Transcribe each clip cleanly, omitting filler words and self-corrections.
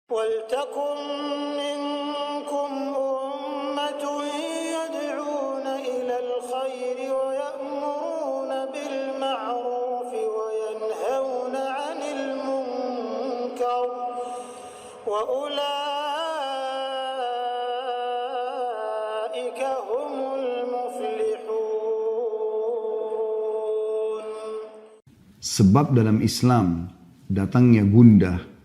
وَلْتَكُنْ مِنْكُمْ أُمَّةٌ يَدْعُونَ إِلَى الْخَيْرِ وَيَأْمُرُونَ بِالْمَعْرُوفِ وَيَنْهَوْنَ عَنِ الْمُنْكَرِ وَأُولَئِكَ هُمُ الْمُفْلِحُونَ. Sebab dalam Islam datangnya gundah,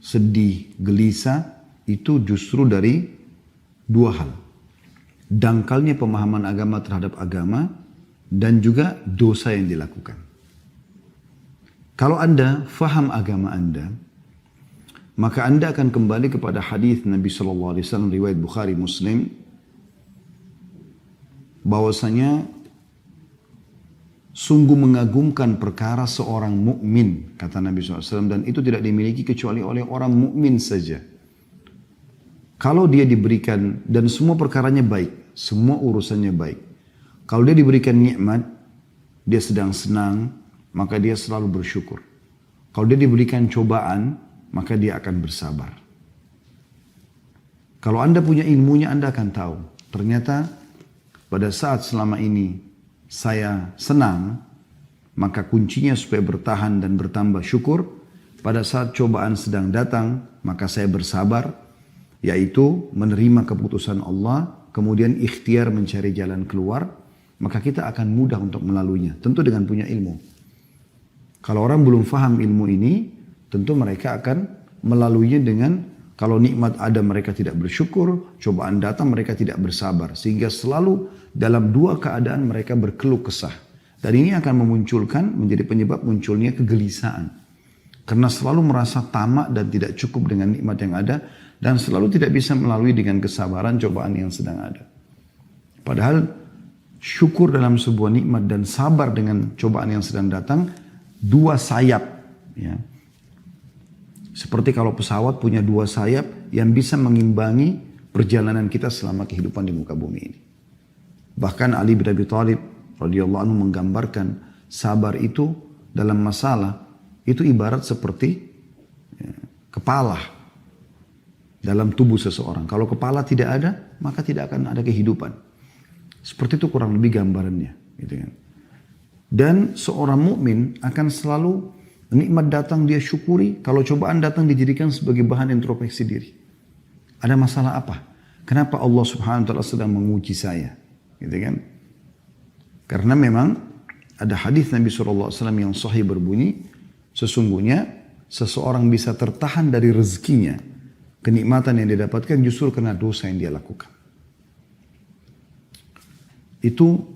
sedih, gelisah itu justru dari dua hal. Dangkalnya pemahaman agama terhadap agama dan juga dosa yang dilakukan. Kalau Anda faham agama Anda, maka Anda akan kembali kepada hadis Nabi SAW riwayat Bukhari Muslim bahwasanya sungguh mengagumkan perkara seorang mukmin, kata Nabi SAW, dan itu tidak dimiliki kecuali oleh orang mukmin saja. Kalau dia diberikan, dan semua perkaranya baik, semua urusannya baik. Kalau dia diberikan nikmat, dia sedang senang, maka dia selalu bersyukur. Kalau dia diberikan cobaan, maka dia akan bersabar. Kalau Anda punya ilmunya, Anda akan tahu. Ternyata pada saat selama ini saya senang, maka kuncinya supaya bertahan dan bertambah syukur. Pada saat cobaan sedang datang, maka saya bersabar, yaitu menerima keputusan Allah, kemudian ikhtiar mencari jalan keluar, maka kita akan mudah untuk melaluinya. Tentu dengan punya ilmu. Kalau orang belum faham ilmu ini, tentu mereka akan melaluinya dengan, kalau nikmat ada mereka tidak bersyukur, cobaan datang mereka tidak bersabar. Sehingga selalu dalam dua keadaan mereka berkeluh kesah. Dan ini akan memunculkan, menjadi penyebab munculnya kegelisahan. Karena selalu merasa tamak dan tidak cukup dengan nikmat yang ada. Dan selalu tidak bisa melalui dengan kesabaran cobaan yang sedang ada. Padahal syukur dalam sebuah nikmat dan sabar dengan cobaan yang sedang datang, dua sayap. Ya. Seperti kalau pesawat punya dua sayap yang bisa mengimbangi perjalanan kita selama kehidupan di muka bumi ini. Bahkan Ali bin Abi Thalib radhiyallahu anhu menggambarkan sabar itu dalam masalah itu ibarat seperti kepala dalam tubuh seseorang. Kalau kepala tidak ada, maka tidak akan ada kehidupan. Seperti itu kurang lebih gambarannya, gitu kan. Dan seorang mukmin akan selalu nikmat datang dia syukuri, kalau cobaan datang dijadikan sebagai bahan introspeksi diri. Ada masalah apa? Kenapa Allah Subhanahu wa taala sedang menguji saya? Gitu kan? Karena memang ada hadis Nabi SAW yang sahih berbunyi, sesungguhnya seseorang bisa tertahan dari rezekinya, kenikmatan yang dia dapatkan justru karena dosa yang dia lakukan. Itu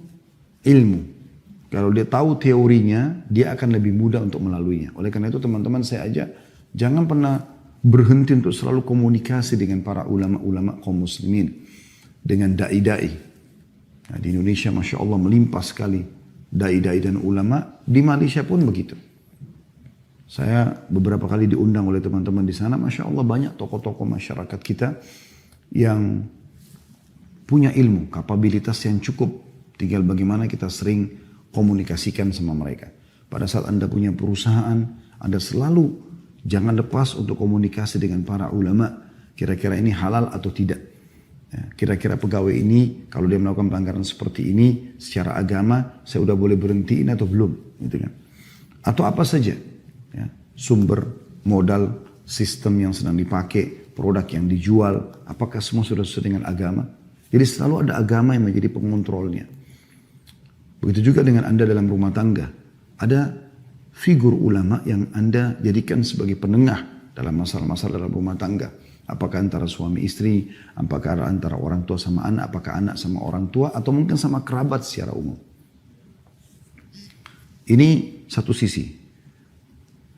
ilmu. Kalau dia tahu teorinya, dia akan lebih mudah untuk melaluinya. Oleh karena itu teman-teman saya ajak, jangan pernah berhenti untuk selalu komunikasi dengan para ulama-ulama kaum muslimin. Dengan da'i-da'i. Nah, di Indonesia Masya Allah melimpah sekali da'i-da'i dan ulama. Di Malaysia pun begitu. Saya beberapa kali diundang oleh teman-teman di sana. Masya Allah banyak tokoh-tokoh masyarakat kita yang punya ilmu, kapabilitas yang cukup. Tinggal bagaimana kita sering komunikasikan sama mereka. Pada saat Anda punya perusahaan, Anda selalu jangan lepas untuk komunikasi dengan para ulama. Kira-kira ini halal atau tidak. Ya, kira-kira pegawai ini kalau dia melakukan pelanggaran seperti ini secara agama saya udah boleh berhentiin atau belum, gitu kan? Atau apa saja, ya, sumber modal sistem yang sedang dipakai, produk yang dijual, apakah semua sudah sesuai dengan agama? Jadi selalu ada agama yang menjadi pengontrolnya. Begitu juga dengan Anda dalam rumah tangga, ada figur ulama yang Anda jadikan sebagai penengah dalam masalah-masalah dalam rumah tangga. Apakah antara suami istri, apakah antara orang tua sama anak, apakah anak sama orang tua, atau mungkin sama kerabat secara umum. Ini satu sisi.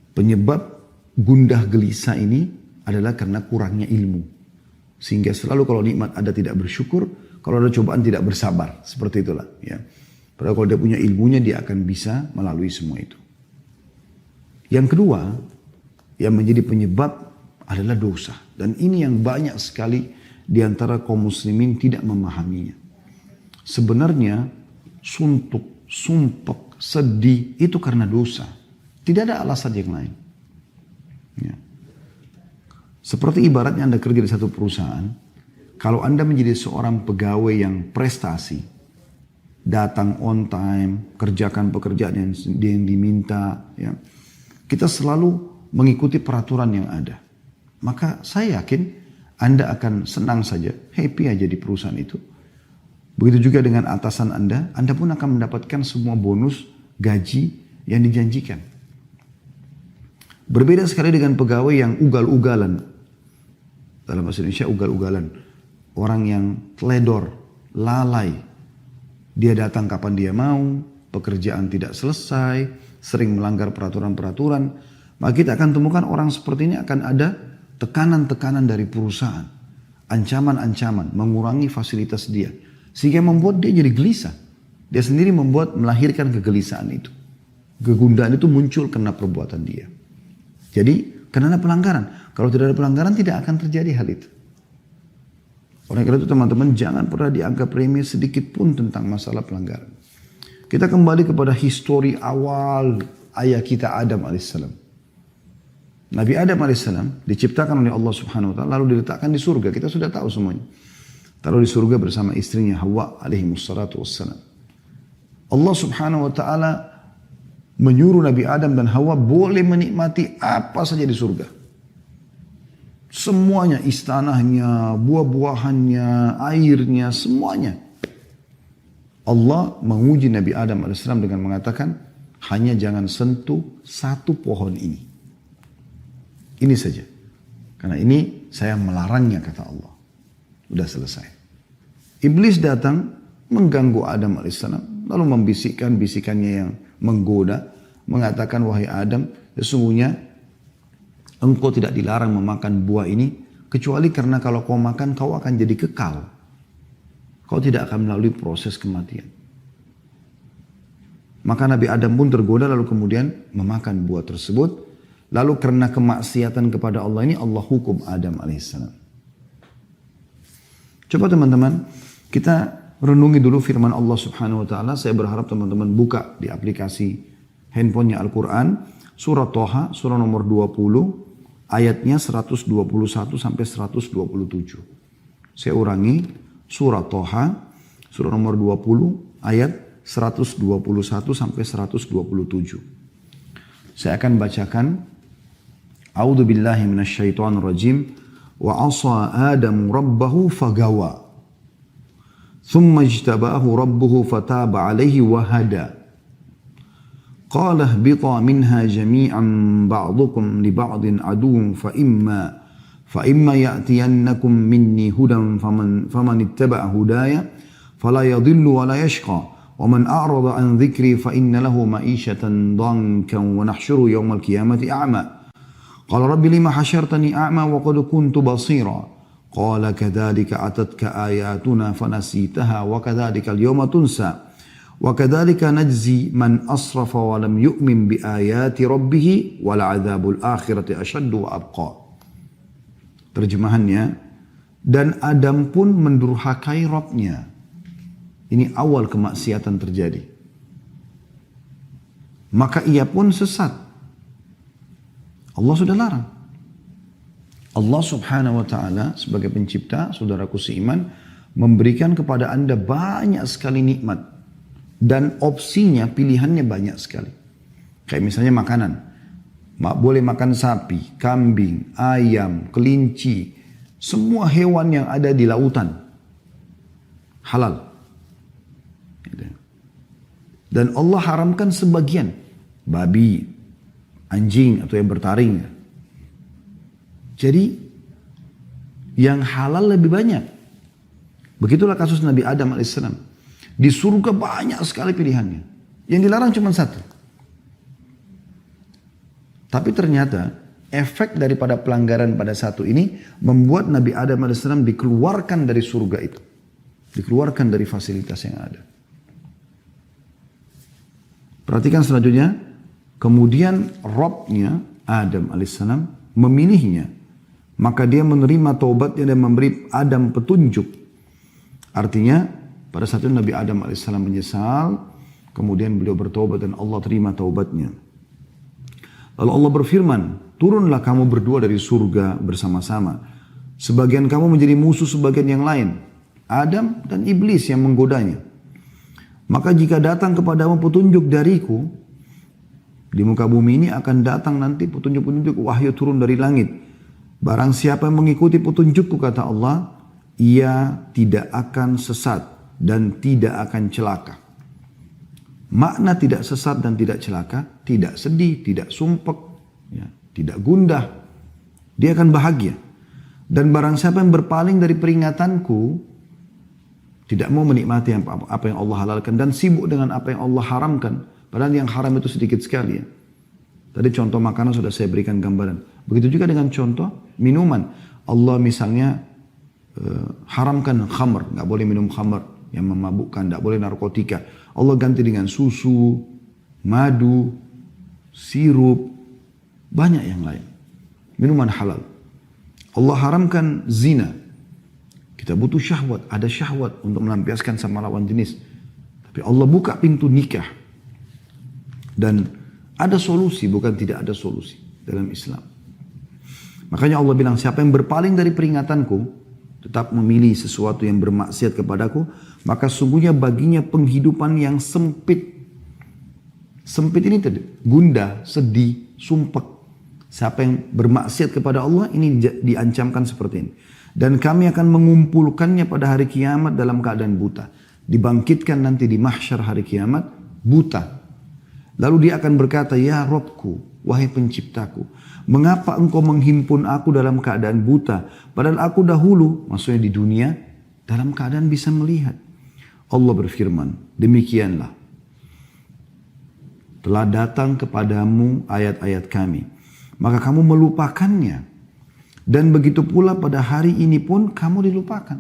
Penyebab gundah gelisah ini adalah karena kurangnya ilmu. Sehingga selalu kalau nikmat ada tidak bersyukur, kalau ada cobaan tidak bersabar. Seperti itulah. Ya. Padahal kalau dia punya ilmunya, dia akan bisa melalui semua itu. Yang kedua, yang menjadi penyebab adalah dosa. Dan ini yang banyak sekali di antara kaum muslimin tidak memahaminya. Sebenarnya suntuk, sumpek, sedih itu karena dosa. Tidak ada alasan yang lain. Ya. Seperti ibaratnya Anda kerja di satu perusahaan, kalau Anda menjadi seorang pegawai yang prestasi, datang on time, kerjakan pekerjaan yang diminta, ya, kita selalu mengikuti peraturan yang ada. Maka saya yakin Anda akan senang saja, happy aja di perusahaan itu. Begitu juga dengan atasan Anda pun akan mendapatkan semua bonus, gaji yang dijanjikan. Berbeda sekali dengan pegawai yang ugal-ugalan. Dalam bahasa Indonesia ugal-ugalan. Orang yang teledor, lalai. Dia datang kapan dia mau, pekerjaan tidak selesai, sering melanggar peraturan-peraturan. Maka kita akan temukan orang seperti ini akan ada tekanan-tekanan dari perusahaan. Ancaman-ancaman, mengurangi fasilitas dia. Sehingga membuat dia jadi gelisah. Dia sendiri melahirkan kegelisahan itu. Kegundahan itu muncul karena perbuatan dia. Jadi karena ada pelanggaran. Kalau tidak ada pelanggaran tidak akan terjadi hal itu. Oleh karena itu teman-teman jangan pernah dianggap remeh sedikit pun tentang masalah pelanggaran. Kita kembali kepada histori awal ayah kita Adam alaihissalam. Nabi Adam alaihissalam diciptakan oleh Allah subhanahu wa ta'ala lalu diletakkan di surga. Kita sudah tahu semuanya. Taruh di surga bersama istrinya Hawa alaihissalatu wassalam. Allah subhanahu wa ta'ala menyuruh Nabi Adam dan Hawa boleh menikmati apa saja di surga. Semuanya, istanahnya, buah-buahannya, airnya, semuanya. Allah menguji Nabi Adam AS dengan mengatakan, hanya jangan sentuh satu pohon ini. Ini saja. Karena ini saya melarangnya kata Allah. Udah selesai. Iblis datang mengganggu Adam AS. Lalu membisikkan bisikannya yang menggoda. Mengatakan wahai Adam sesungguhnya engkau tidak dilarang memakan buah ini. Kecuali karena kalau kau makan kau akan jadi kekal. Kau tidak akan melalui proses kematian. Maka Nabi Adam pun tergoda lalu kemudian memakan buah tersebut. Lalu karena kemaksiatan kepada Allah ini Allah hukum Adam alaihissalam. Coba teman-teman kita renungi dulu firman Allah subhanahu wa ta'ala. Saya berharap teman-teman buka di aplikasi handphonenya Al-Quran. Surah Toha, surah nomor 20, ayatnya 121 sampai 127. Saya ulangi, surah Toha, surah nomor 20, ayat 121 sampai 127. Saya akan bacakan. A'udzu billahi minasyaitonir rajim. Wa 'asa Adamu rabbahu fagawa. Thumma ijtabahu rabbuhu fataba 'alaihi wa hada. Qala ihbita minha jami'an ba'dukum li ba'din aduwwun fa imma ya'tiyannakum minni hudan faman ittaba'a hudaya fala yadhillu wa la yashqa wa man a'rada an dhikri fa inna lahu ma'ishatan dankan wa nahsyuru yawmal qiyamati a'ma. Qala rabbi lima hasyartani a'ma wa qad kuntu basira. Qala kadzalika atatka ayatuna fanasitaha wa kadzalika al-yawma tunsa. Wa kadzalika najzi man asrafa wa lam yu'min bi ayati rabbih wal 'adzabul akhirati ashaddu wa abqa. Terjemahannya, dan Adam pun mendurhakai Rabbnya. Ini awal kemaksiatan terjadi. Maka ia pun sesat. Allah sudah larang. Allah subhanahu wa ta'ala sebagai pencipta, saudaraku seiman, memberikan kepada Anda banyak sekali nikmat. Dan opsinya, pilihannya banyak sekali. Kayak misalnya makanan. Boleh makan sapi, kambing, ayam, kelinci. Semua hewan yang ada di lautan. Halal. Dan Allah haramkan sebagian. Babi, anjing atau yang bertaring. Jadi yang halal lebih banyak. Begitulah kasus Nabi Adam alaihissalam. Di surga banyak sekali pilihannya. Yang dilarang cuma satu. Tapi ternyata efek daripada pelanggaran pada satu ini membuat Nabi Adam alaihissalam dikeluarkan dari surga itu. Dikeluarkan dari fasilitas yang ada. Perhatikan selanjutnya. Kemudian Rabbnya Adam alaihissalam memilihnya. Maka dia menerima taubatnya dan memberi Adam petunjuk. Artinya pada saat itu Nabi Adam alaihissalam menyesal. Kemudian beliau bertaubat dan Allah terima taubatnya. Lalu Allah berfirman, turunlah kamu berdua dari surga bersama-sama. Sebagian kamu menjadi musuh sebagian yang lain. Adam dan iblis yang menggodanya. Maka jika datang kepadamu petunjuk dariku, di muka bumi ini akan datang nanti petunjuk-petunjuk wahyu turun dari langit. Barang siapa yang mengikuti petunjukku, kata Allah, ia tidak akan sesat dan tidak akan celaka. Makna tidak sesat dan tidak celaka, tidak sedih, tidak sumpek, ya, tidak gundah. Dia akan bahagia. Dan barang siapa yang berpaling dari peringatanku, tidak mau menikmati apa yang Allah halalkan dan sibuk dengan apa yang Allah haramkan. Padahal yang haram itu sedikit sekali ya. Tadi contoh makanan sudah saya berikan gambaran. Begitu juga dengan contoh minuman. Allah misalnya haramkan khamr, nggak boleh minum khamr yang memabukkan, nggak boleh narkotika. Allah ganti dengan susu, madu, sirup, banyak yang lain. Minuman halal. Allah haramkan zina. Kita butuh syahwat, ada syahwat untuk melampiaskan sama lawan jenis. Tapi Allah buka pintu nikah. Dan ada solusi, bukan tidak ada solusi dalam Islam. Makanya Allah bilang, siapa yang berpaling dari peringatanku, tetap memilih sesuatu yang bermaksiat kepadaku, maka sungguhnya baginya penghidupan yang sempit. Sempit ini tadi, gundah, sedih, sumpek. Siapa yang bermaksiat kepada Allah, ini diancamkan seperti ini. Dan kami akan mengumpulkannya pada hari kiamat dalam keadaan buta. Dibangkitkan nanti di mahsyar hari kiamat, buta. Lalu dia akan berkata, ya Robku, wahai penciptaku, mengapa engkau menghimpun aku dalam keadaan buta? Padahal aku dahulu, maksudnya di dunia, dalam keadaan bisa melihat. Allah berfirman, demikianlah. Telah datang kepadamu ayat-ayat kami. Maka kamu melupakannya. Dan begitu pula pada hari ini pun kamu dilupakan.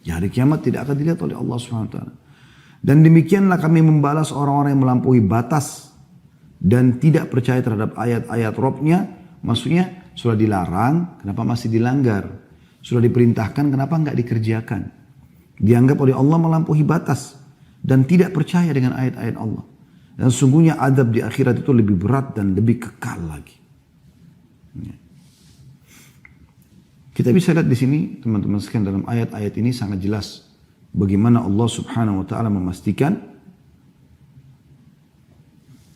Ya, hari kiamat tidak akan dilihat oleh Allah SWT. Dan demikianlah kami membalas orang-orang yang melampaui batas dan tidak percaya terhadap ayat-ayat Robnya. Maksudnya sudah dilarang, kenapa masih dilanggar? Sudah diperintahkan, kenapa enggak dikerjakan? Dianggap oleh Allah melampaui batas dan tidak percaya dengan ayat-ayat Allah. Dan sungguhnya adab di akhirat itu lebih berat dan lebih kekal lagi. Kita bisa lihat di sini teman-teman sekalian, dalam ayat-ayat ini sangat jelas bagaimana Allah Subhanahu wa taala memastikan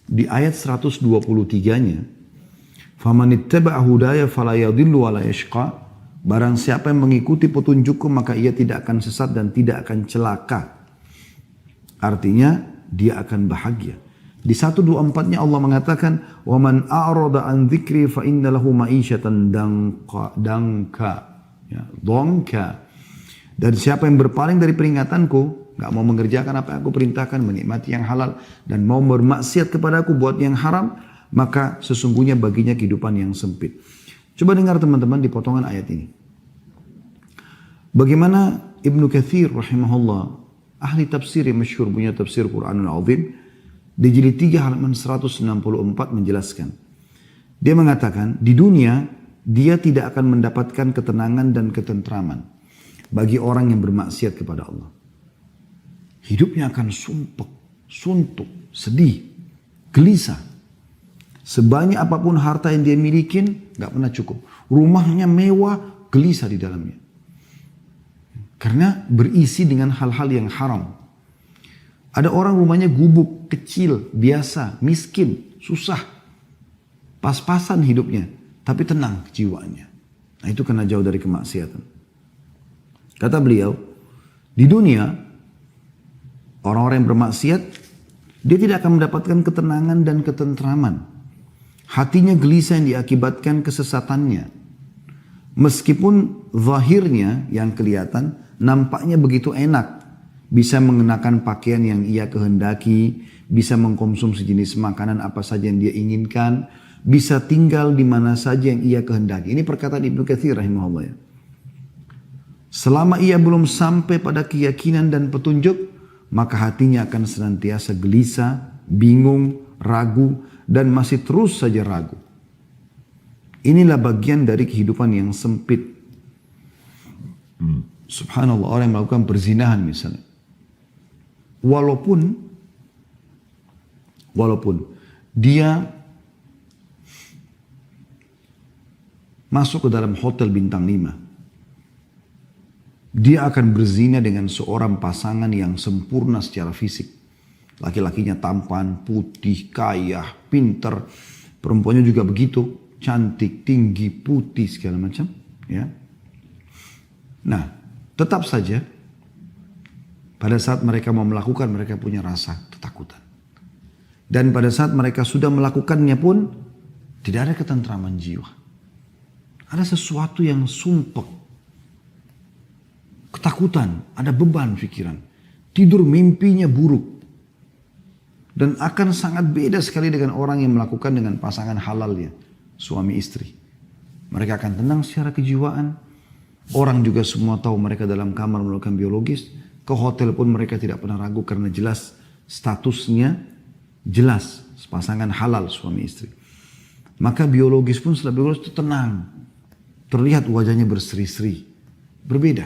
di ayat 123-nya, "Faman ittaba'a hudaya fala yadhillu wa la yashqa." Barang siapa yang mengikuti petunjukku maka ia tidak akan sesat dan tidak akan celaka. Artinya dia akan bahagia. Di 124-nya Allah mengatakan, "Wa man a'rada an dzikri fa inna lahu ma'isyatan danka." Ya, dongka. Dan siapa yang berpaling dari peringatanku, nggak mau mengerjakan apa yang aku perintahkan, menikmati yang halal dan mau bermaksiat kepadaku buat yang haram, maka sesungguhnya baginya kehidupan yang sempit. Coba dengar teman-teman di potongan ayat ini. Bagaimana Ibnu Katsir rahimahullah, ahli tafsir yang masyhur, punya tafsir Quranul Azim, di jilid 3 halaman 164 menjelaskan. Dia mengatakan, di dunia dia tidak akan mendapatkan ketenangan dan ketentraman bagi orang yang bermaksiat kepada Allah. Hidupnya akan sumpek, suntuk, sedih, gelisah. Sebanyak apapun harta yang dia milikin, gak pernah cukup. Rumahnya mewah, gelisah di dalamnya. Karena berisi dengan hal-hal yang haram. Ada orang rumahnya gubuk, kecil, biasa, miskin, susah. Pas-pasan hidupnya, tapi tenang jiwanya. Nah itu karena jauh dari kemaksiatan. Kata beliau, di dunia, orang-orang yang bermaksiat, dia tidak akan mendapatkan ketenangan dan ketentraman. Hatinya gelisah yang diakibatkan kesesatannya. Meskipun zahirnya yang kelihatan, nampaknya begitu enak. Bisa mengenakan pakaian yang ia kehendaki, bisa mengkonsumsi jenis makanan apa saja yang dia inginkan, bisa tinggal di mana saja yang ia kehendaki. Ini perkataan Ibnu Katsir rahimahullah ya. Selama ia belum sampai pada keyakinan dan petunjuk, maka hatinya akan senantiasa gelisah, bingung, ragu, dan masih terus saja ragu. Inilah bagian dari kehidupan yang sempit. Subhanallah, orang yang melakukan perzinahan misalnya. Walaupun dia masuk ke dalam hotel bintang 5. Dia akan berzina dengan seorang pasangan yang sempurna secara fisik. Laki-lakinya tampan, putih, kaya, pinter. Perempuannya juga begitu, cantik, tinggi, putih, segala macam. Ya. Nah, tetap saja pada saat mereka mau melakukan, mereka punya rasa ketakutan. Dan pada saat mereka sudah melakukannya pun, tidak ada ketentraman jiwa. Ada sesuatu yang sumpek. Ketakutan, ada beban pikiran. Tidur mimpinya buruk. Dan akan sangat beda sekali dengan orang yang melakukan dengan pasangan halalnya. Suami istri. Mereka akan tenang secara kejiwaan. Orang juga semua tahu mereka dalam kamar melakukan biologis. Ke hotel pun mereka tidak pernah ragu karena jelas statusnya. Jelas pasangan halal suami istri. Maka biologis pun setelah biologis itu tenang. Terlihat wajahnya berseri-seri. Berbeda.